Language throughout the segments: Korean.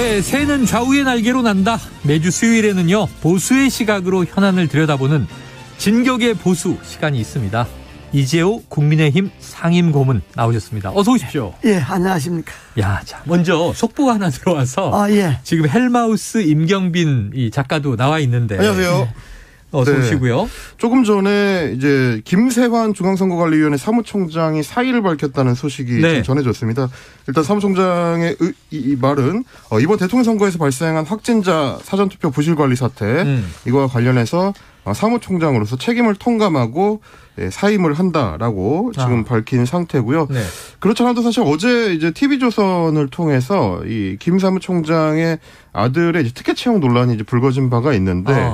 네, 새는 좌우의 날개로 난다. 매주 수요일에는요, 보수의 시각으로 현안을 들여다보는 진격의 보수 시간이 있습니다. 이재호 국민의힘 상임고문 나오셨습니다. 어서 오십시오. 예, 안녕하십니까. 야, 자, 먼저 속보가 하나 들어와서 예. 지금 헬마우스 임경빈 이 작가도 나와 있는데. 안녕하세요. 어서 오시고요. 조금 전에 이제 김세환 중앙선거관리위원회 사무총장이 사의를 밝혔다는 소식이 지금 전해졌습니다. 일단 사무총장의 이 말은 이번 대통령 선거에서 발생한 확진자 사전투표 부실관리 사태 이거와 관련해서 사무총장으로서 책임을 통감하고 사임을 한다라고 지금 밝힌 상태고요. 네. 그렇지 않아도 사실 어제 이제 TV조선을 통해서 이 김 사무총장의 아들의 이제 특혜 채용 논란이 이제 불거진 바가 있는데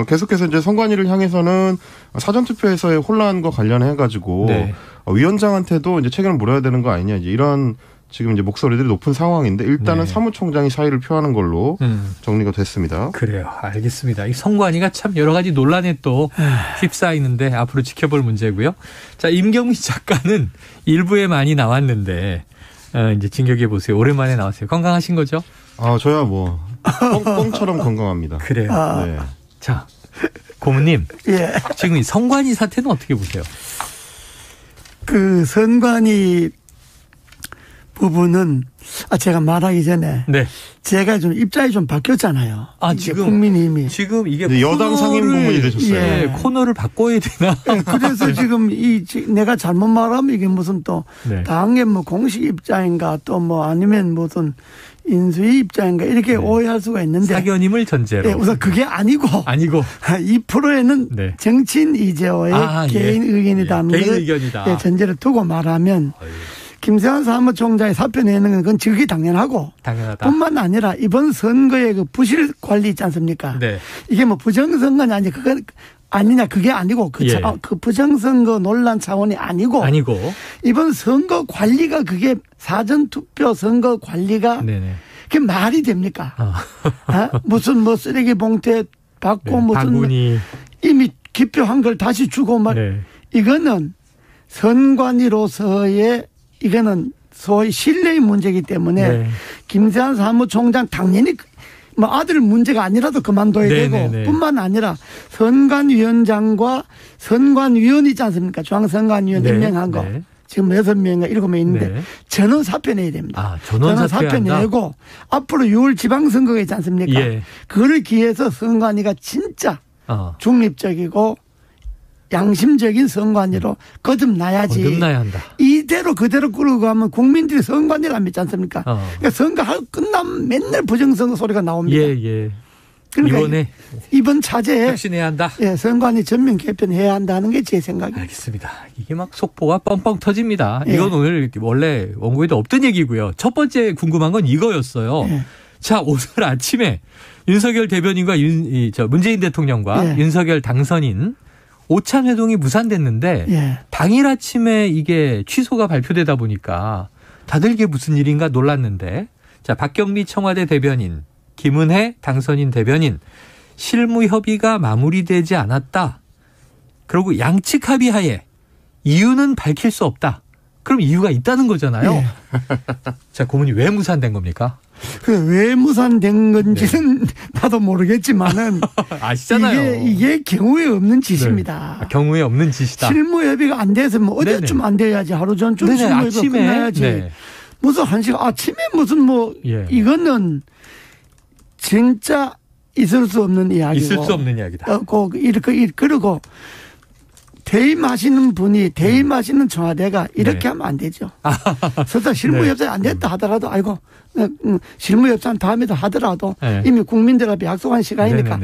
계속해서 이제 선관위를 향해서는 사전투표에서의 혼란과 관련해가지고 위원장한테도 이제 책임을 물어야 되는 거 아니냐 이제 이런 지금 이제 목소리들이 높은 상황인데 일단은 사무총장이 사의를 표하는 걸로 정리가 됐습니다. 그래요. 알겠습니다. 이 선관위가 참 여러 가지 논란에 또 휩싸이는데 앞으로 지켜볼 문제고요. 자, 임경민 작가는 일부에 많이 나왔는데 이제 진격해 보세요. 오랜만에 나왔어요. 건강하신 거죠? 저야 뭐 뻥처럼 건강합니다. 그래요. 네. 자, 고문님. 예. 지금 이 선관위 사태는 어떻게 보세요? 그 선관위 부분은 제가 말하기 전에 제가 좀 입장이 좀 바뀌었잖아요. 지금 국민의힘이 지금 이게 여당 상임고문이 되셨어요. 예, 코너를 바꿔야 되나? 그래서 지금 내가 잘못 말하면 이게 무슨 또 당의 뭐 공식 입장인가 또 뭐 아니면 무슨 인수위 입장인가 이렇게 오해할 수가 있는데 사견임을 전제로. 우선 그게 아니고 이 프로에는 정치인 이재호의 개인 의견이다. 개인 의견이다. 전제를 두고 말하면 김세환 사무총장이 사표 내는 건 그건 지극히 당연하고 당연하다. 뿐만 아니라 이번 선거의 그 부실 관리 있지 않습니까? 이게 뭐 부정선거냐 아니 그건 아니냐 그게 아니고 그 부정선거 논란 차원이 아니고 이번 선거 관리가 그게 사전투표 선거 관리가 그게 말이 됩니까? 무슨 뭐 쓰레기 봉투에 받고 무슨 바구니. 이미 기표한 걸 다시 주고 이거는 선관위로서의 이거는 소위 신뢰의 문제이기 때문에 김세환 사무총장 당연히 뭐 아들 문제가 아니라도 그만둬야 되고 뿐만 아니라 선관위원장과 선관위원 있지 않습니까? 중앙선관위원 임명한 거. 지금 6명인가 7명 있는데 전원 사표 내야 됩니다. 전원 사표 내고 앞으로 6월 지방선거가 있지 않습니까? 그걸 기해서 선관위가 진짜 중립적이고 양심적인 선관위로 거듭나야지. 거듭나야 한다. 이대로 그대로 끌고 가면 국민들이 선관위를 안 믿지 않습니까? 그러니까 선거하고 끝나면 맨날 부정선거 소리가 나옵니다. 그러니까 이번 차제에 혁신해야 한다. 선관위 전면 개편해야 한다는 게 제 생각입니다. 알겠습니다. 이게 막 속보가 뻥뻥 터집니다. 이건 오늘 원래 원고에도 없던 얘기고요. 첫 번째 궁금한 건 이거였어요. 자, 오늘 아침에 윤석열 대변인과 문재인 대통령과 윤석열 당선인 오찬 회동이 무산됐는데 당일 아침에 이게 취소가 발표되다 보니까 다들 이게 무슨 일인가 놀랐는데 자, 박경미 청와대 대변인, 김은혜 당선인 대변인 실무 협의가 마무리되지 않았다. 그리고 양측 합의하에 이유는 밝힐 수 없다. 그럼 이유가 있다는 거잖아요. 자, 고문이 왜 무산된 겁니까? 왜 무산된 건지는 나도 모르겠지만은 아시잖아요. 이게 경우에 없는 짓입니다. 경우에 없는 짓이다. 실무 협의가 안 돼서 뭐 어제쯤 안 돼야지 하루 전쯤 실무 협의가 끝나야지. 무슨 한 시간 아침에 무슨 이거는 진짜 있을 수 없는 이야기고. 있을 수 없는 이야기다. 그리고 퇴임하시는 분이 퇴임하시는 청와대가 이렇게 하면 안 되죠. 설사 실무협상 안 됐다 하더라도 아이고 실무협상 다음에도 하더라도 이미 국민들 앞에 약속한 시간이니까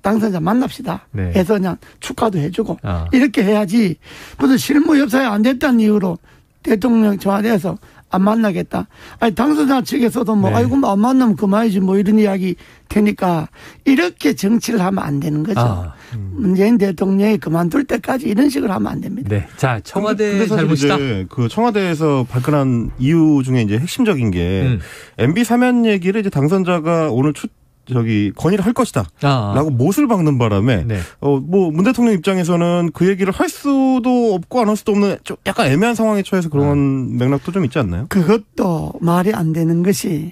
당선자 만납시다 해서 그냥 축하도 해주고 이렇게 해야지 무슨 실무협상이 안 됐다는 이유로 대통령 청와대에서 안 만나겠다. 아니 당선자 측에서도 아이고 안 만나면 그만이지 이런 이야기 되니까 이렇게 정치를 하면 안 되는 거죠. 문재인 대통령이 그만둘 때까지 이런 식으로 하면 안 됩니다. 자, 청와대 잘못이다. 그 청와대에서 발끈한 이유 중에 이제 핵심적인 게 MB 사면 얘기를 이제 당선자가 오늘 건의를 할 것이다. 라고 못을 박는 바람에, 문 대통령 입장에서는 그 얘기를 할 수도 없고 안 할 수도 없는 좀 약간 애매한 상황에 처해서 그런 맥락도 좀 있지 않나요? 그것도 말이 안 되는 것이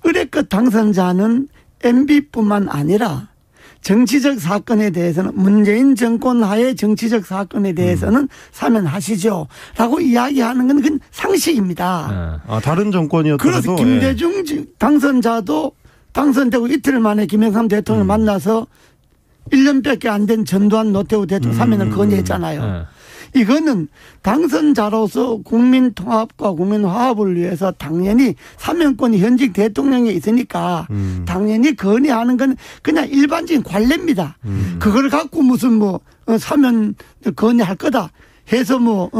의뢰급 당선자는 MB뿐만 아니라 정치적 사건에 대해서는 문재인 정권 하에 정치적 사건에 대해서는 사면하시죠. 라고 이야기하는 건 그건 상식입니다. 다른 정권이었더라도. 그래서 김대중 당선자도 당선되고 이틀 만에 김영삼 대통령을 만나서 1년밖에 안 된 전두환 노태우 대통령 사면을 건의했잖아요. 이거는 당선자로서 국민 통합과 국민 화합을 위해서 당연히 사면권이 현직 대통령에 있으니까 당연히 건의하는 건 그냥 일반적인 관례입니다. 그걸 갖고 무슨 뭐 사면 건의할 거다 해서 뭐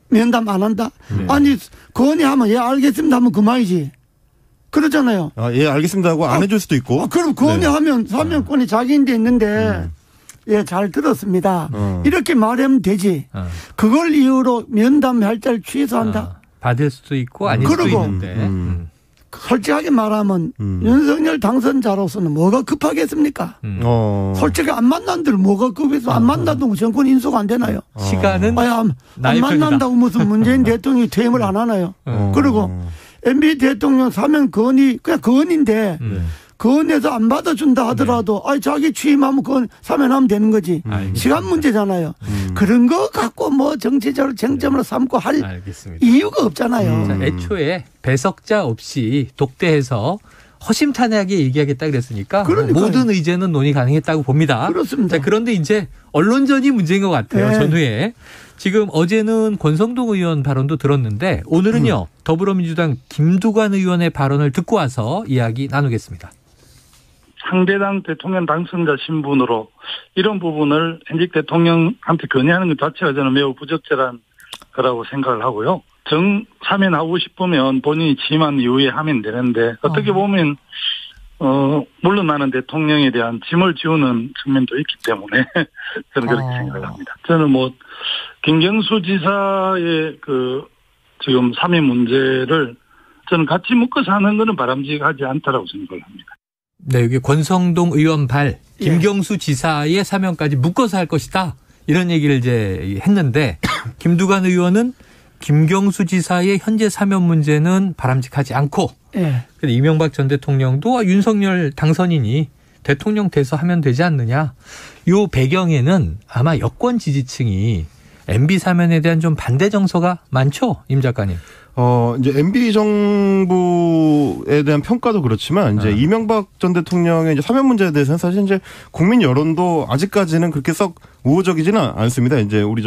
면담 안 한다. 아니 건의하면 예 알겠습니다 하면 그만이지. 그러잖아요. 예 알겠습니다 하고 안 해줄 수도 있고. 그럼 건의하면 사면권이 자기인데 있는데 예, 잘 들었습니다. 이렇게 말하면 되지. 그걸 이유로 면담 할자를 취소한다. 받을 수도 있고 아닐 수도 있는데. 솔직하게 말하면 윤석열 당선자로서는 뭐가 급하겠습니까? 솔직히 안 만난들 뭐가 급해서 안 만난다고 정권 인수가 안 되나요? 시간은 안 만난다고 무슨 문재인 대통령이 퇴임을 안 하나요? 그리고 MB 대통령 사면 건의 그냥 건의인데 건의해서 안 받아준다 하더라도 자기 취임하면 그건 사면하면 되는 거지. 알겠습니다. 시간 문제잖아요. 그런 거 갖고 뭐 정치적으로 쟁점으로 삼고 할 알겠습니다. 이유가 없잖아요. 자, 애초에 배석자 없이 독대해서 허심탄회하게 얘기하겠다 그랬으니까 모든 의제는 논의 가능했다고 봅니다. 그렇습니다. 자, 그런데 이제 언론전이 문제인 것 같아요. 네. 전후에. 지금 어제는 권성동 의원 발언도 들었는데 오늘은요. 더불어민주당 김두관 의원의 발언을 듣고 와서 이야기 나누겠습니다. 상대당 대통령 당선자 신분으로 이런 부분을 현직 대통령한테 건의하는 것 자체가 저는 매우 부적절한 거라고 생각을 하고요. 사면하고 싶으면 본인이 취임한 이후에 하면 되는데 어떻게 보면 물러나는 대통령에 대한 짐을 지우는 측면도 있기 때문에 저는 그렇게 생각을 합니다. 저는 뭐 김경수 지사의 지금 사면 문제를 저는 같이 묶어서 하는 것은 바람직하지 않다라고 생각을 합니다. 네, 여기 권성동 의원 김경수 지사의 사면까지 묶어서 할 것이다. 이런 얘기를 이제 했는데 김두관 의원은 김경수 지사의 현재 사면 문제는 바람직하지 않고 근데 이명박 전 대통령도 윤석열 당선인이 대통령 돼서 하면 되지 않느냐. 요 배경에는 아마 여권 지지층이 MB 사면에 대한 좀 반대 정서가 많죠, 임 작가님. 이제 MB 정부에 대한 평가도 그렇지만 이제 이명박 전 대통령의 이제 사면 문제에 대해서는 사실 이제 국민 여론도 아직까지는 그렇게 썩 우호적이지는 않습니다. 이제 우리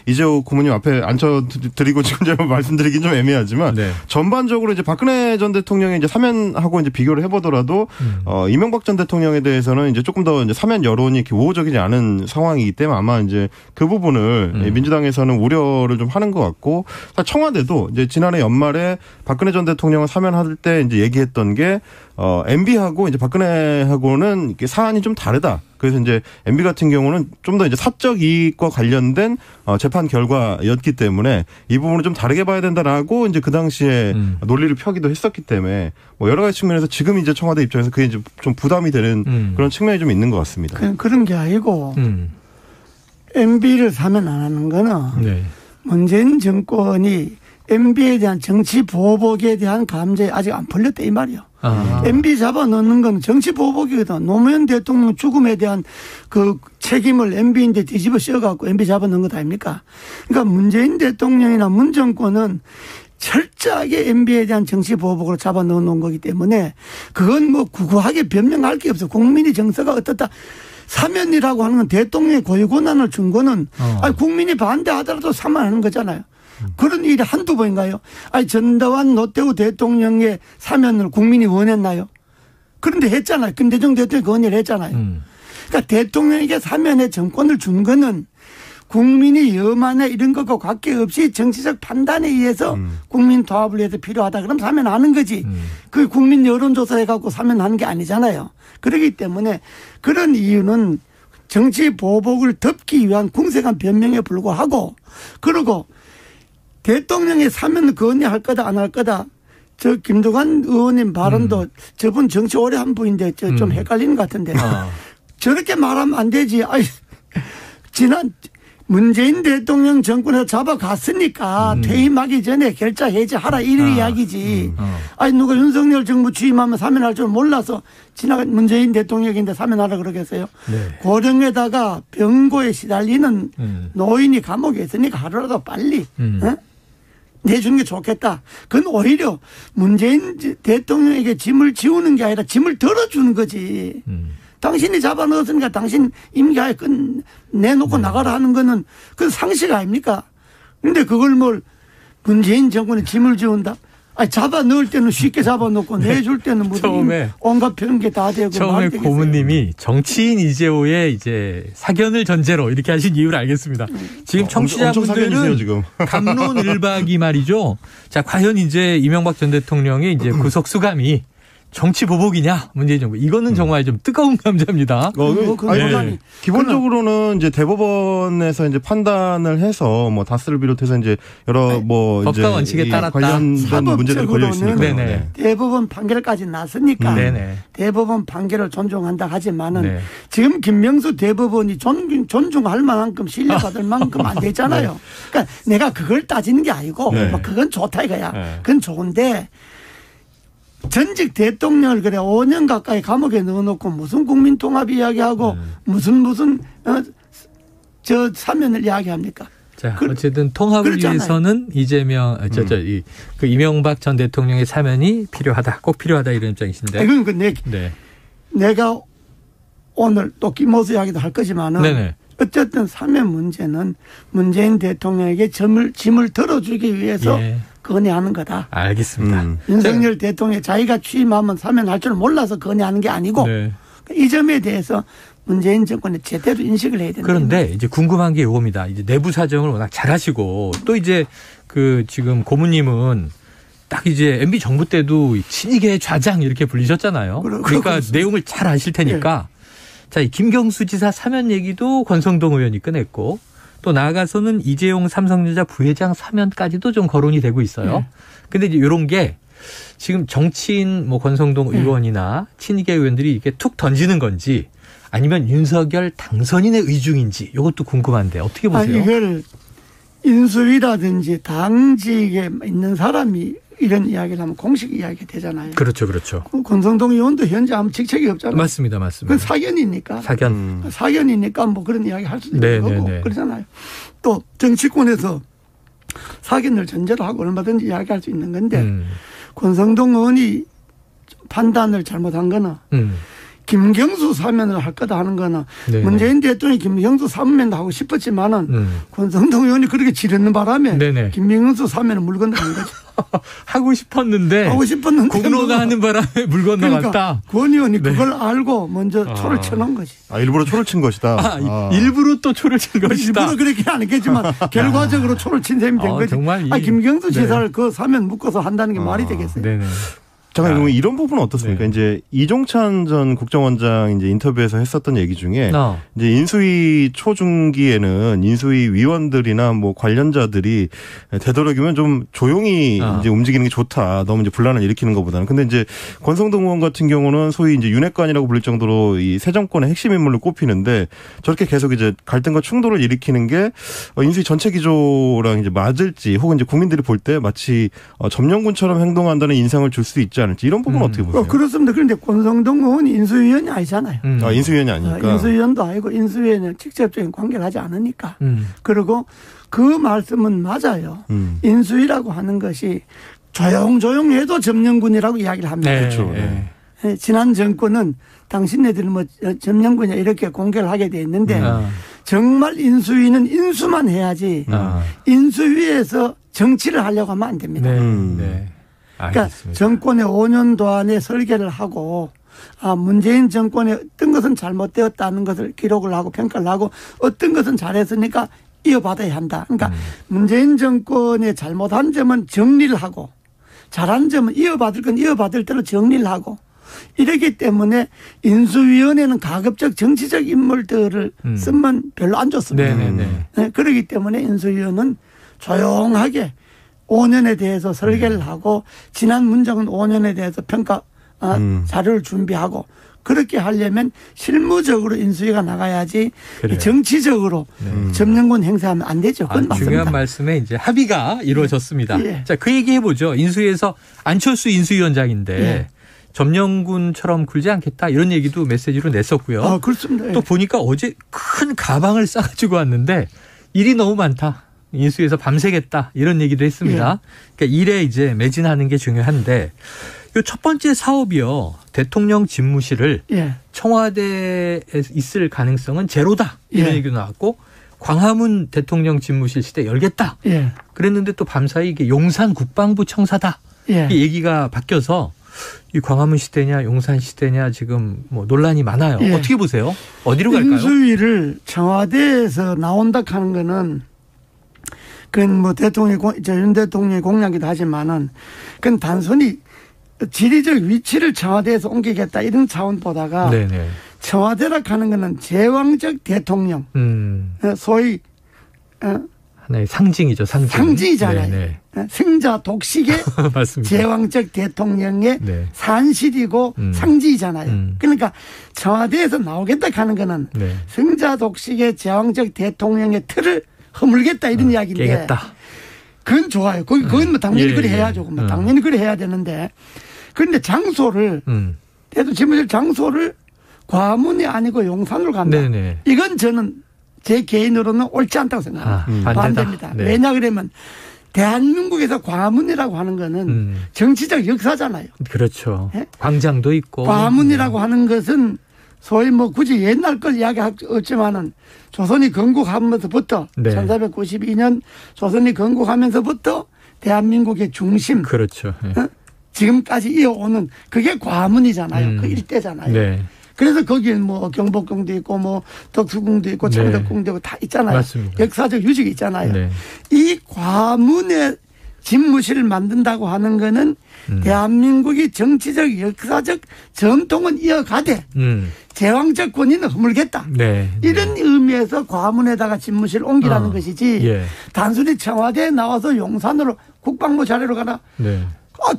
이재호 고모님 앞에 앉혀드리고 지금 제가 말씀드리긴 좀 애매하지만 전반적으로 이제 박근혜 전 대통령의 이제 사면하고 이제 비교를 해보더라도 이명박 전 대통령에 대해서는 이제 조금 더 이제 사면 여론이 이렇게 우호적이지 않은 상황이기 때문에 아마 이제 그 부분을 민주당에서는 우려를 좀 하는 것 같고 청와대도 이제 지난해 연말에 박근혜 전 대통령을 사면할 때 이제 얘기했던 게 MB하고 이제 박근혜하고는 이렇게 사안이 좀 다르다. 그래서 이제 MB 같은 경우는 좀 더 이제 사적 이익과 관련된 재판 결과였기 때문에 이 부분을 좀 다르게 봐야 된다라고 이제 그 당시에 논리를 펴기도 했었기 때문에 뭐 여러 가지 측면에서 지금 이제 청와대 입장에서 그게 이제 좀 부담이 되는 그런 측면이 좀 있는 것 같습니다. 그런 게 아니고 MB를 사면 안 하는 거는 문재인 정권이 MB에 대한 정치 보복에 대한 감정이 아직 안 풀렸다 이 말이요. MB 잡아넣는 건 정치 보복이거든. 노무현 대통령 죽음에 대한 그 책임을 MB인데 뒤집어 씌워갖고 MB 잡아넣은 것 아닙니까? 그러니까 문재인 대통령이나 문 정권은 철저하게 MB에 대한 정치 보복으로 잡아넣어 놓은 거기 때문에 그건 뭐 구구하게 변명할 게 없어. 국민의 정서가 어떻다. 사면이라고 하는 건 대통령의 고유 권한을 준 거는 국민이 반대하더라도 사면하는 거잖아요. 그런 일이 한두 번인가요? 전두환 노태우 대통령의 사면을 국민이 원했나요? 그런데 했잖아요. 김대중 대통령이 건의를 했잖아요. 그러니까 대통령에게 사면의 정권을 준 거는 국민이 염하나 이런 것과 관계없이 정치적 판단에 의해서 국민 통합을 위해서 필요하다. 그럼 사면하는 거지. 그 국민 여론조사해 갖고 사면하는 게 아니잖아요. 그렇기 때문에 그런 이유는 정치 보복을 덮기 위한 궁색한 변명에 불구하고 그리고 대통령의 사면 건의할 거다 안 할 거다. 저 김두관 의원님 발언도 저분 정치 오래 한 분인데 좀 헷갈리는 것 같은데 저렇게 말하면 안 되지. 지난 문재인 대통령 정권에서 잡아갔으니까 퇴임하기 전에 결자 해제하라 이런 이야기지. 아니 누가 윤석열 정부 취임하면 사면할 줄 몰라서 지나간 문재인 대통령인데 사면하라 그러겠어요. 네. 고령에다가 병고에 시달리는 노인이 감옥에 있으니까 하루라도 빨리 내주는 게 좋겠다. 그건 오히려 문재인 대통령에게 짐을 지우는 게 아니라 짐을 덜어주는 거지. 당신이 잡아넣었으니까 당신 임기하에 내놓고 나가라 하는 거는 그건 상식 아닙니까? 그런데 그걸 뭘 문재인 정권에 짐을 지운다? 아니, 잡아 넣을 때는 쉽게 잡아 넣고 내줄 때는 뭐 온갖 편게 다 되고. 처음에 고문님이 정치인 이재호의 이제 사견을 전제로 이렇게 하신 이유를 알겠습니다. 지금 청취자분들은 지금. 갑론을박이 말이죠. 자, 과연 이제 이명박 전 대통령의 이제 구속 수감이 정치 보복이냐 문재인 정부 이거는 정말 좀 뜨거운 감자입니다. 네. 기본적으로는 이제 대법원에서 이제 판단을 해서 뭐 다스를 비롯해서 이제 여러 뭐 법과 원칙에 따랐다 관련된 문제들이 걸려 있으니까 대법원 판결까지 났으니까 대법원 판결을 존중한다 하지만은 네. 지금 김명수 대법원이 존중할 만큼 신뢰받을 만큼 안 되잖아요. 그러니까 내가 그걸 따지는 게 아니고 뭐 그건 좋다 이거야. 그건 좋은데. 전직 대통령을 그래 5년 가까이 감옥에 넣어놓고 무슨 국민통합 이야기하고 무슨 저 사면을 이야기합니까? 자, 어쨌든 통합을 위해서는 이재명 그 이명박 전 대통령의 사면이 필요하다, 꼭 필요하다 이런 입장이신데. 그러니까 내가 오늘 또 김호수 이야기도 할 거지만은. 네네. 어쨌든 사면 문제는 문재인 대통령에게 짐을 덜어주기 위해서 건의하는 거다. 알겠습니다. 윤석열 대통령이 자기가 취임하면 사면할 줄 몰라서 건의하는 게 아니고 이 점에 대해서 문재인 정권이 제대로 인식을 해야 된다. 그런데 이제 궁금한 게 이겁니다. 이제 내부 사정을 워낙 잘하시고 또 이제 그 지금 고문님은 딱 이제 MB 정부 때도 친이계 좌장 이렇게 불리셨잖아요. 그러니까 내용을 잘 아실 테니까. 자, 이 김경수 지사 사면 얘기도 권성동 의원이 꺼냈고 또 나아가서는 이재용 삼성전자 부회장 사면까지도 좀 거론이 되고 있어요. 근데 이제 이런 게 지금 정치인 뭐 권성동 의원이나 친이계 의원들이 이렇게 툭 던지는 건지 아니면 윤석열 당선인의 의중인지 이것도 궁금한데 어떻게 보세요? 이걸 인수위라든지 당직에 있는 사람이 이런 이야기를 하면 공식 이야기가 되잖아요. 그렇죠. 그렇죠. 권성동 의원도 현재 아무 직책이 없잖아요. 맞습니다. 그건 사견이니까. 사견이니까 뭐 그런 이야기 할 수도 있는 거고 그러잖아요. 또 정치권에서 사견을 전제로 하고 얼마든지 이야기할 수 있는 건데 권성동 의원이 판단을 잘못한 거는 김경수 사면을 할 거다 하는 거는 문재인 대통령이 김경수 사면도 하고 싶었지만은 권성동 의원이 그렇게 지르는 바람에 김경수 사면을 물 건너간 거죠. 하고 싶었는데 공로가 하는 바람에 물 건너갔다. 그러니까 권 의원이 그걸 알고 먼저 초를 쳐놓은 거지. 일부러 초를 친 것이다. 일부러 또 초를 친 것이다. 일부러 그렇게 안 했겠지만 결과적으로 초를 친 셈이 된 거지. 정말 김경수 지사를 그 사면 묶어서 한다는 게 말이 되겠어요. 잠깐 그러면 이런 부분은 어떻습니까? 이제 이종찬 전 국정원장 이제 인터뷰에서 했었던 얘기 중에 이제 인수위 초중기에는 인수위 위원들이나 뭐 관련자들이 되도록이면 좀 조용히 이제 움직이는 게 좋다. 너무 이제 분란을 일으키는 것보다는. 근데 이제 권성동 의원 같은 경우는 소위 이제 윤핵관이라고 불릴 정도로 이 새 정권의 핵심 인물로 꼽히는데 저렇게 계속 이제 갈등과 충돌을 일으키는 게 인수위 전체 기조랑 이제 맞을지 혹은 이제 국민들이 볼 때 마치 점령군처럼 행동한다는 인상을 줄 수 있지 않을지 이런 부분은 어떻게 보세요? 그렇습니다. 그런데 권성동 의원이 인수위원이 아니잖아요. 인수위원이 아니니까. 인수위원도 아니고 인수위에는 직접적인 관계를 하지 않으니까. 그리고 그 말씀은 맞아요. 인수위라고 하는 것이 조용조용해도 점령군이라고 이야기를 합니다. 그렇죠. 지난 정권은 당신네들은 뭐 점령군이야 이렇게 공개를 하게 돼 있는데 정말 인수위는 인수만 해야지 인수위에서 정치를 하려고 하면 안 됩니다. 그러니까 정권의 5년도 안에 설계를 하고 문재인 정권의 어떤 것은 잘못되었다는 것을 기록을 하고 평가를 하고 어떤 것은 잘했으니까 이어받아야 한다. 그러니까 문재인 정권의 잘못한 점은 정리를 하고 잘한 점은 이어받을 건 이어받을 대로 정리를 하고 이러기 때문에 인수위원회는 가급적 정치적 인물들을 쓰면 별로 안 좋습니다. 그렇기 때문에 인수위원은 조용하게 5년에 대해서 설계를 하고 지난 문정은 5년에 대해서 평가 자료를 준비하고 그렇게 하려면 실무적으로 인수위가 나가야지 그래요. 정치적으로 점령군 행사하면 안 되죠. 그건 맞습니다. 중요한 말씀에 이제 합의가 이루어졌습니다. 예. 자, 그 얘기 해보죠. 인수위에서 안철수 인수위원장인데 예. 점령군처럼 굴지 않겠다 이런 얘기도 메시지로 냈었고요. 그렇습니다. 또 보니까 어제 큰 가방을 싸가지고 왔는데 일이 너무 많다. 인수위에서 밤새겠다 이런 얘기도 했습니다. 예. 그러니까 일에 이제 매진하는 게 중요한데 이 첫 번째 사업이요. 대통령 집무실을 예. 청와대에 있을 가능성은 제로다. 이런 예. 얘기도 나왔고 광화문 대통령 집무실 시대 열겠다. 예. 그랬는데 또 밤사이 이게 용산 국방부 청사다. 예. 이 얘기가 바뀌어서 이 광화문 시대냐 용산 시대냐 지금 뭐 논란이 많아요. 예. 어떻게 보세요? 어디로 갈까요? 인수위를 청와대에서 나온다 하는 거는 그건 뭐 윤 대통령의 공약이기도 하지만은 그건 단순히 지리적 위치를 청와대에서 옮기겠다 이런 차원보다가 네네. 청와대라 하는 거는 제왕적 대통령 소위 하나의 상징이죠. 상징이잖아요. 네네. 승자 독식의 제왕적 대통령의 네. 산실이고 상징이잖아요. 그러니까 청와대에서 나오겠다 하는 거는 네. 승자 독식의 제왕적 대통령의 틀을 허물겠다 이런 이야기인데 깨겠다. 그건 좋아요. 그건 뭐 당연히 그래 해야죠. 당연히 그래 해야 되는데 그런데 장소를 대통령 집무실 장소를 과문이 아니고 용산으로 간다. 네네. 이건 저는 제 개인으로는 옳지 않다고 생각합니다. 반대입니다. 네. 왜냐 그러면 대한민국에서 과문이라고 하는 거는 정치적 역사잖아요. 그렇죠. 네? 광장도 있고. 과문이라고 하는 것은 소위 뭐 굳이 옛날 걸 이야기할 수 없지만은 조선이 건국하면서부터 네. 1492년 조선이 건국하면서부터 대한민국의 중심. 그렇죠. 네. 지금까지 이어오는 그게 과문이잖아요. 그 일대잖아요. 네. 그래서 거기엔 뭐 경복궁도 있고 뭐 덕수궁도 있고 창덕궁도 있고 다 있잖아요. 맞습니다. 역사적 유적이 있잖아요. 네. 이 과문의 집무실을 만든다고 하는 거는 대한민국이 정치적 역사적 전통은 이어가되 제왕적 권위는 허물겠다. 네. 이런 의미에서 과문에다가 집무실을 옮기라는 것이지 예. 단순히 청와대에 나와서 용산으로 국방부 자리로 가라. 네.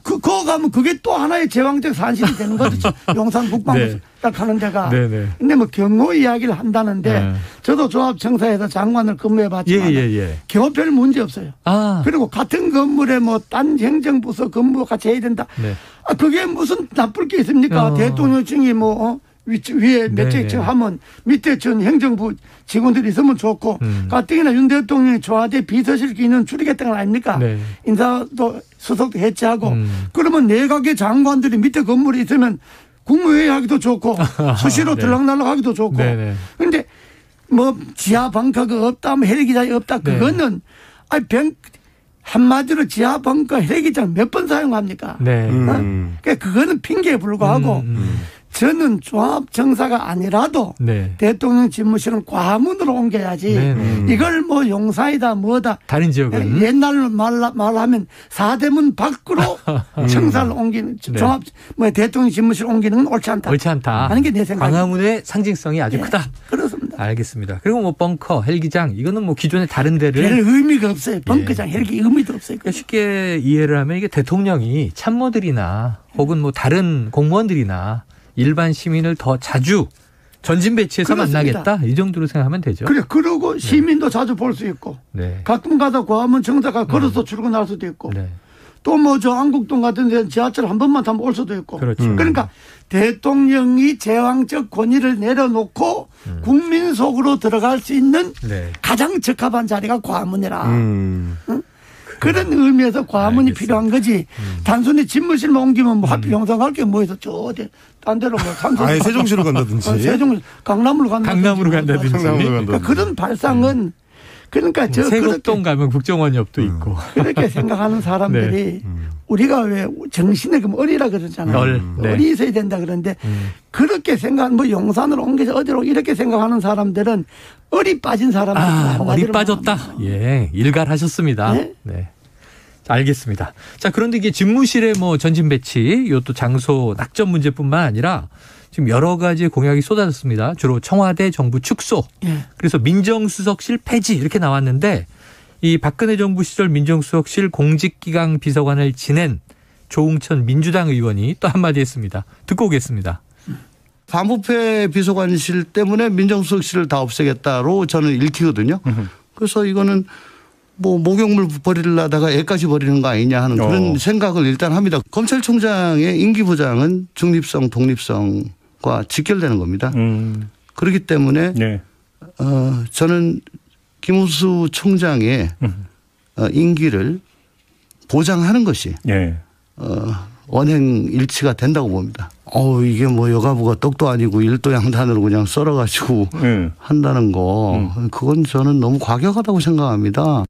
그거 가면 그게 또 하나의 제왕적 산실이 되는 거죠. 용산 국방부 네. 딱 하는 데가. 네네. 근데 뭐 경호 이야기를 한다는데 네. 저도 조합청사에서 장관을 근무해봤지만 경호 별 문제 없어요. 그리고 같은 건물에 뭐 딴 행정부서 근무 같이 해야 된다. 네. 그게 무슨 나쁠 게 있습니까? 대통령층이 뭐 위에 몇 층 하면 밑에 전 행정부 직원들이 있으면 좋고 가뜩이나 윤 대통령이 청와대 비서실 기능 줄이겠다는 거 아닙니까? 네. 인사도 수석도 해체하고 그러면 내각의 장관들이 밑에 건물에 있으면 국무회의 하기도 좋고 수시로 들락날락 하기도 좋고 그런데 뭐 지하 벙커가 없다 뭐 헬기장이 없다 그거는 한마디로 지하 벙커 헬기장 몇 번 사용합니까? 그러니까 그거는 핑계에 불과하고 저는 조합청사가 아니라도 네. 대통령 집무실은 과문으로 옮겨야지 이걸 뭐 용산이다 뭐다 다른 지역은 옛날로 말하면 사대문 밖으로 청사를 옮기는 네. 조합 뭐 대통령 집무실 옮기는 건 옳지 않다 하는 게 내 생각입니다. 광화문의 상징성이 아주 네. 크다. 그렇습니다. 알겠습니다. 그리고 뭐 벙커, 헬기장 이거는 뭐 기존의 다른 데를 별 의미가 없어요. 벙커장, 헬기 의미도 없어요. 그러니까 쉽게 이해를 하면 이게 대통령이 참모들이나 혹은 뭐 다른 공무원들이나 일반 시민을 더 자주 전진 배치해서 그렇습니다. 만나겠다 이 정도로 생각하면 되죠. 그래 그러고 시민도 네. 자주 볼 수 있고 네. 가끔 가다 광화문 청사가 걸어서 출근할 수도 있고 네. 또 뭐 저 안국동 같은 데는 지하철 한 번만 타면 올 수도 있고 그렇죠. 그러니까 대통령이 제왕적 권위를 내려놓고 국민 속으로 들어갈 수 있는 네. 가장 적합한 자리가 광화문이라 응? 그런 의미에서 과문이 알겠습니다. 필요한 거지. 단순히 집무실만 옮기면 뭐 하필 용산 갈 게 뭐 해서 저 어디 딴 데로 뭐 삼성 아예 세종시로 간다든지 세종 강남으로 간다든지 그러니까 그런 발상은 그러니까 저 세곡동 가면 국정원 옆도 있고 그렇게 생각하는 사람들이 네. 우리가 왜 정신에 그럼 어리라 그러잖아요. 네. 어리 있어야 된다 그러는데 그렇게 생각 뭐 용산으로 옮겨서 어디로 이렇게 생각하는 사람들은 어리 빠진 사람들. 어리 빠졌다. 예, 일갈하셨습니다. 네. 네. 알겠습니다. 자, 그런데 이게 집무실의 뭐 전진 배치, 이것도 장소 낙점 문제뿐만 아니라 지금 여러 가지 공약이 쏟아졌습니다. 주로 청와대 정부 축소. 예. 그래서 민정수석실 폐지 이렇게 나왔는데 이 박근혜 정부 시절 민정수석실 공직기강 비서관을 지낸 조응천 민주당 의원이 또 한마디 했습니다. 듣고 오겠습니다. 반부패 비서관실 때문에 민정수석실을 다 없애겠다로 저는 읽히거든요. 그래서 이거는 뭐 목욕물 버리려다가 애까지 버리는 거 아니냐 하는 그런 생각을 일단 합니다. 검찰총장의 임기 보장은 중립성, 독립성과 직결되는 겁니다. 그렇기 때문에 네. 저는 김우수 총장의 임기를 보장하는 것이 네. 언행 일치가 된다고 봅니다. 이게 뭐 여가부가 떡도 아니고 일도 양단으로 그냥 썰어가지고 한다는 거 그건 저는 너무 과격하다고 생각합니다.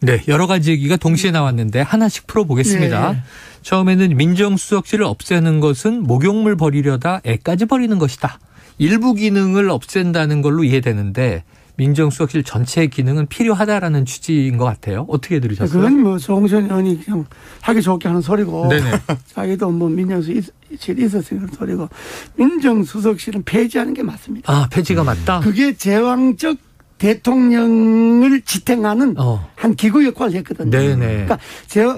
네, 여러 가지 얘기가 동시에 나왔는데 하나씩 풀어보겠습니다. 네. 처음에는 민정수석실을 없애는 것은 목욕물 버리려다 애까지 버리는 것이다. 일부 기능을 없앤다는 걸로 이해되는데 민정수석실 전체의 기능은 필요하다라는 취지인 것 같아요. 어떻게 들으셨어요? 그건 뭐 조홍천 의원이 그냥 하기 좋게 하는 소리고 네네. 자기도 뭐 민정수석실이 있었으니 그런 소리고 민정수석실은 폐지하는 게 맞습니다. 아, 폐지가 맞다? 그게 제왕적 대통령을 지탱하는 한 기구 역할을 했거든요. 네네. 그러니까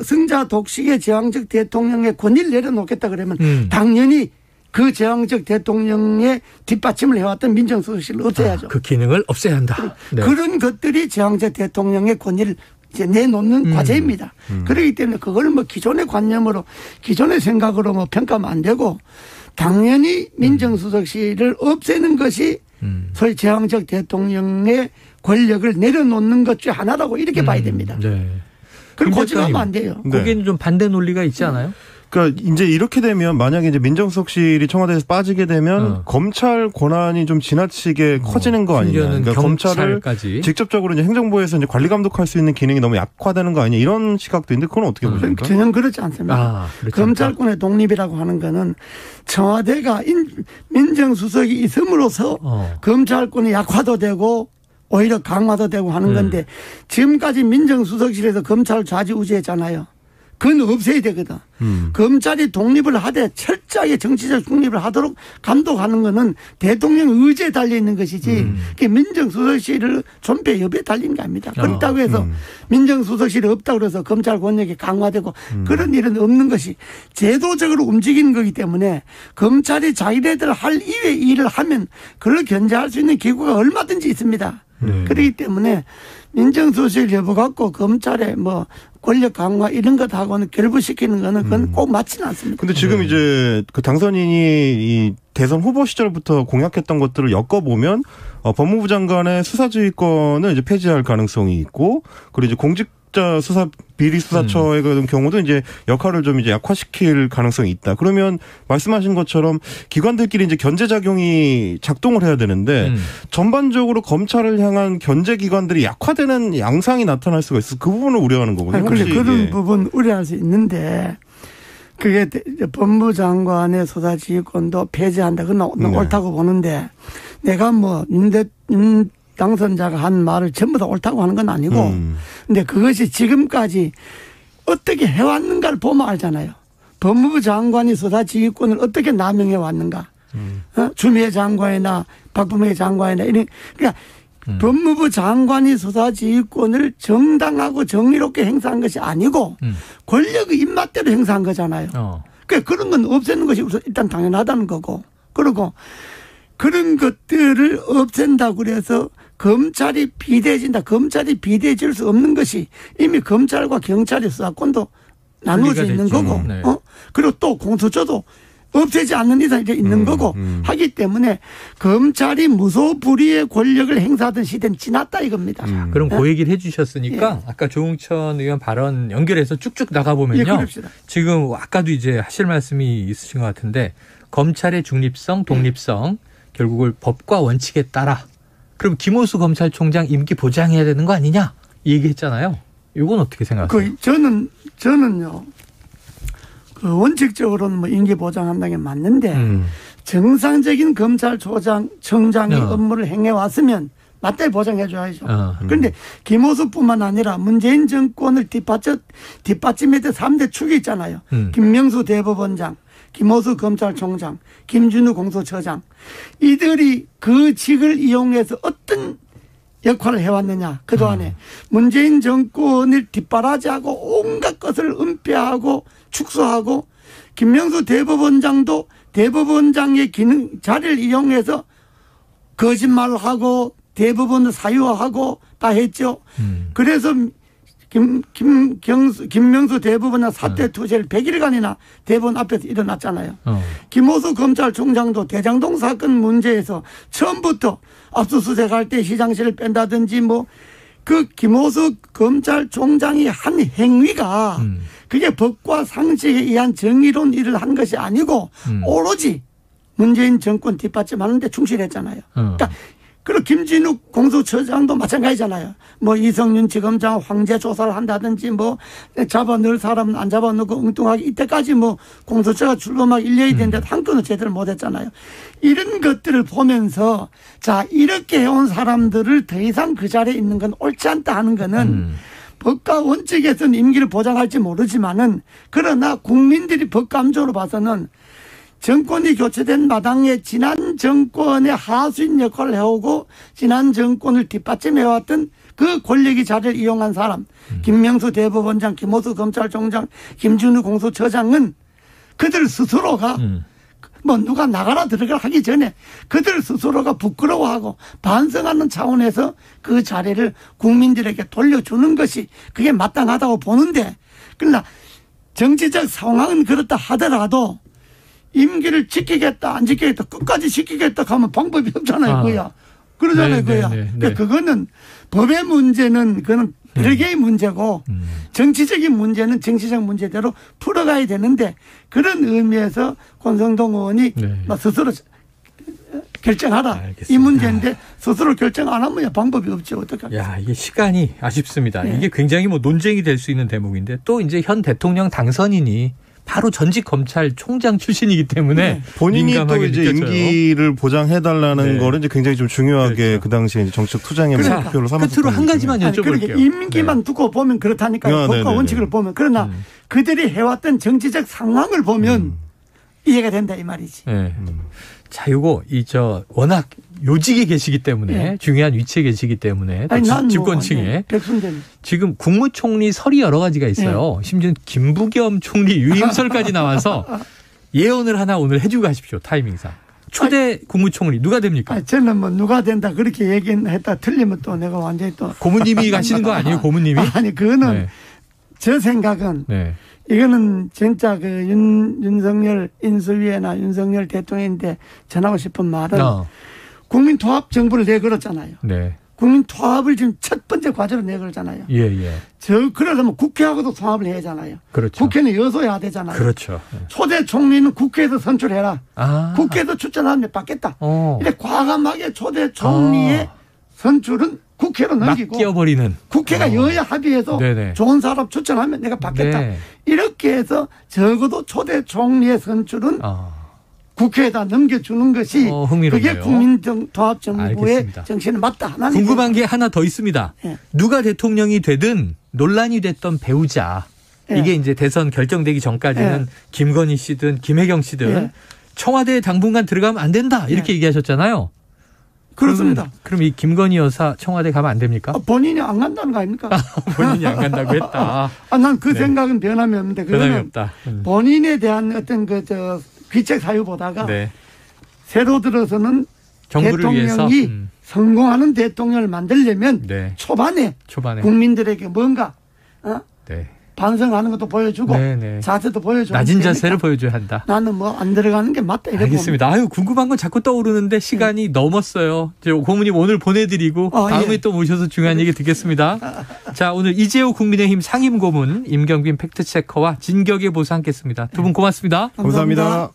승자 독식의 제왕적 대통령의 권위를 내려놓겠다 그러면 당연히 그 제왕적 대통령의 뒷받침을 해왔던 민정수석실을 없애야죠. 그 기능을 없애야 한다. 네. 그런 것들이 제왕적 대통령의 권위를 이제 내놓는 과제입니다. 그렇기 때문에 그걸 뭐 기존의 관념으로 기존의 생각으로 뭐 평가하면 안 되고 당연히 민정수석실을 없애는 것이 소위 제왕적 대통령의 권력을 내려놓는 것 중 하나라고 이렇게 봐야 됩니다. 네. 그걸 고집하면 안 돼요. 거기는 좀 반대 논리가 있지 않아요? 그러니까 이제 이렇게 되면 만약에 이제 민정수석실이 청와대에서 빠지게 되면 검찰 권한이 좀 지나치게 커지는 거 아니냐. 그러니까 검찰을 직접적으로 이제 행정부에서 이제 관리 감독할 수 있는 기능이 너무 약화되는 거 아니냐 이런 시각도 있는데 그건 어떻게 보십니까? 전혀 그렇지 않습니다. 검찰권의 독립이라고 하는 거는 청와대가 민정수석이 있음으로써 검찰권이 약화도 되고 오히려 강화도 되고 하는 건데 지금까지 민정수석실에서 검찰을 좌지우지했잖아요. 그건 없애야 되거든. 검찰이 독립을 하되 철저하게 정치적 독립을 하도록 감독하는 거는 대통령 의지에 달려있는 것이지 그게 민정수석실을 존폐 여부에 달리는 게 아닙니다. 그렇다고 해서 민정수석실이 없다고 해서 검찰 권력이 강화되고 그런 일은 없는 것이 제도적으로 움직이는 거기 때문에 검찰이 자기네들 할 이외의 일을 하면 그걸 견제할 수 있는 기구가 얼마든지 있습니다. 그렇기 때문에 민정수석실 여부 갖고 검찰의 뭐 권력 강화 이런 것하고는 결부시키는 거는 그건 꼭 맞지는 않습니다. 근데 지금 이제 그 당선인이 이 대선 후보 시절부터 공약했던 것들을 엮어보면 법무부 장관의 수사지휘권을 이제 폐지할 가능성이 있고 그리고 이제 공직자 수사 비리수사처의 경우도 이제 역할을 좀 이제 약화시킬 가능성이 있다. 그러면 말씀하신 것처럼 기관들끼리 이제 견제작용이 작동을 해야 되는데 전반적으로 검찰을 향한 견제기관들이 약화되는 양상이 나타날 수가 있어. 그 부분을 우려하는 거거든요. 그런데 그런 부분 우려할 수 있는데 그게 법무부 장관의 수사지휘권도 폐지한다. 그건 옳다고 보는데 내가 뭐 당선자가 한 말을 전부 다 옳다고 하는 건 아니고 근데 그것이 지금까지 어떻게 해왔는가를 보면 알잖아요. 법무부 장관이 수사지휘권을 어떻게 남용해 왔는가. 추미애 장관이나 박범계 장관이나 이런 그러니까 법무부 장관이 수사지휘권을 정당하고 정의롭게 행사한 것이 아니고 권력의 입맛대로 행사한 거잖아요. 그러니까 그런 건 없애는 것이 일단 당연하다는 거고 그리고 그런 것들을 없앤다고 그래서 검찰이 비대해진다. 검찰이 비대해질 수 없는 것이 이미 검찰과 경찰의 수사권도 나누어져 있는 거고 네. 그리고 또 공수처도 없애지 않는 이상 이제 있는 거고 하기 때문에 검찰이 무소불위의 권력을 행사하던 시대는 지났다 이겁니다. 그럼 그 얘기를 해 주셨으니까 예. 아까 조응천 의원 발언 연결해서 쭉쭉 나가보면요. 예, 지금 아까도 이제 하실 말씀이 있으신 것 같은데 검찰의 중립성, 독립성 결국을 법과 원칙에 따라 그럼 김호수 검찰총장 임기 보장해야 되는 거 아니냐 이 얘기했잖아요. 이건 어떻게 생각하세요? 저는요. 그 원칙적으로는 뭐 임기 보장한다는 게 맞는데 정상적인 검찰총장이 업무를 행해 왔으면 맞대로 보장해 줘야죠. 그런데 김호수뿐만 아니라 문재인 정권을 뒷받침했던 3대 축이 있잖아요. 김명수 대법원장, 김호수 검찰총장, 김준우 공수처장. 이들이 그 직을 이용해서 어떤 역할을 해왔느냐. 그동안에 문재인 정권을 뒷바라지하고 온갖 것을 은폐하고 축소하고 김명수 대법원장도 대법원장의 기능 자리를 이용해서 거짓말을 하고 대법원을 사유화하고 다 했죠. 그래서 김명수 대법원장 사퇴 투쟁을 100일간이나 대법원 앞에서 일어났잖아요. 김호수 검찰총장도 대장동 사건 문제에서 처음부터 압수수색할 때 시장실을 뺀다든지 뭐 그 김호수 검찰총장이 한 행위가 그게 법과 상식에 의한 정의로운 일을 한 것이 아니고 오로지 문재인 정권 뒷받침하는 데 충실했잖아요. 그러니까 그리고 김진욱 공수처장도 마찬가지잖아요. 뭐 이성윤 지검장 황제 조사를 한다든지 뭐 잡아 넣을 사람은 안 잡아 넣고 엉뚱하게 이때까지 뭐 공수처가 출범하기 1년이 됐는데 한 건은 제대로 못했잖아요. 이런 것들을 보면서 자 이렇게 해온 사람들을 더 이상 그 자리에 있는 건 옳지 않다 하는 거는 법과 원칙에서는 임기를 보장할지 모르지만은 그러나 국민들이 법 감정으로 봐서는 정권이 교체된 마당에 지난 정권의 하수인 역할을 해오고 지난 정권을 뒷받침해왔던 그 권력의 자리를 이용한 사람 김명수 대법원장, 김호수 검찰총장, 김준우 공수처장은 그들 스스로가 뭐 누가 나가라 들어가라 하기 전에 그들 스스로가 부끄러워하고 반성하는 차원에서 그 자리를 국민들에게 돌려주는 것이 그게 마땅하다고 보는데 그러나 정치적 상황은 그렇다 하더라도 임기를 지키겠다 안 지키겠다 끝까지 지키겠다 하면 방법이 없잖아요. 그야 그러잖아요. 그야 그거는 법의 문제는 그거는 별개의 문제고 정치적인 문제는 정치적 문제대로 풀어가야 되는데 그런 의미에서 권성동 의원이 스스로 결정하라. 알겠습니다. 이 문제인데 스스로 결정 안 하면 방법이 없죠. 어떻게 하겠어요? 이게 시간이 아쉽습니다. 이게 굉장히 뭐 논쟁이 될 수 있는 대목인데 또 이제 현 대통령 당선인이 바로 전직 검찰총장 출신이기 때문에 본인이 또 이제 임기를 보장해달라는 거를 이제 굉장히 좀 중요하게 그 당시에 이제 정치적 투쟁의 목표로 삼았어요. 끝으로 한 가지만 여쭤볼게요. 그러니까 임기만 두고 보면 그렇다니까요. 법과 원칙을 보면. 그러나 그들이 해왔던 정치적 상황을 보면 이해가 된다 이 말이지. 자, 요거 워낙 요직에 계시기 때문에 중요한 위치에 계시기 때문에 집권층에 지금 국무총리 설이 여러 가지가 있어요. 심지어 김부겸 총리 유임설까지 나와서 예언을 하나 오늘 해주고 가십시오. 타이밍상. 초대 국무총리 누가 됩니까? 저는 뭐 누가 된다 그렇게 얘기했다 틀리면 또 내가 완전히 또 고모님이 가시는 거 아니에요? 고모님이? 아니 그거는 저 생각은 이거는 진짜 그 윤석열 인수위나 윤석열 대통령인데 전하고 싶은 말은 국민 통합 정부를 내걸었잖아요. 국민 통합을 지금 첫 번째 과제로 내걸잖아요. 그러려면 국회하고도 통합을 해야 하잖아요. 그렇죠. 국회는 여소해야 되잖아요. 그렇죠. 초대 총리는 국회에서 선출해라. 국회에서 추천하면 받겠다. 이렇게 과감하게 초대 총리의 선출은 국회로 넘기고 맡겨버리는. 국회가 여야 합의해서 좋은 사람 추천하면 내가 받겠다. 이렇게 해서 적어도 초대 총리의 선출은 국회에다 넘겨주는 것이 그게 국민통합정부의 정신에 맞다. 궁금한 게 하나 더 있습니다. 누가 대통령이 되든 논란이 됐던 배우자. 이게 이제 대선 결정되기 전까지는 김건희 씨든 김혜경 씨든 청와대에 당분간 들어가면 안 된다. 이렇게 얘기하셨잖아요. 그렇습니다. 그럼 이 김건희 여사 청와대 가면 안 됩니까? 본인이 안 간다는 거 아닙니까? 본인이 안 간다고 했다. 난 그 생각은 변함이 없는데 그거는 본인에 대한 어떤 귀책 사유보다가 새로 들어서는 대통령이 위해서? 성공하는 대통령을 만들려면 초반에 국민들에게 뭔가 반성하는 것도 보여주고 자세도 보여주고 낮은 자세를 보여줘야 한다. 나는 뭐 안 들어가는 게 맞다. 알겠습니다. 궁금한 건 자꾸 떠오르는데 시간이 넘었어요. 고모님 오늘 보내드리고 다음에 또 모셔서 중요한 얘기 듣겠습니다. 자, 오늘 이재호 국민의힘 상임고문 임경빈 팩트체커와 진격의 보수 함께했습니다. 두 분 고맙습니다. 감사합니다.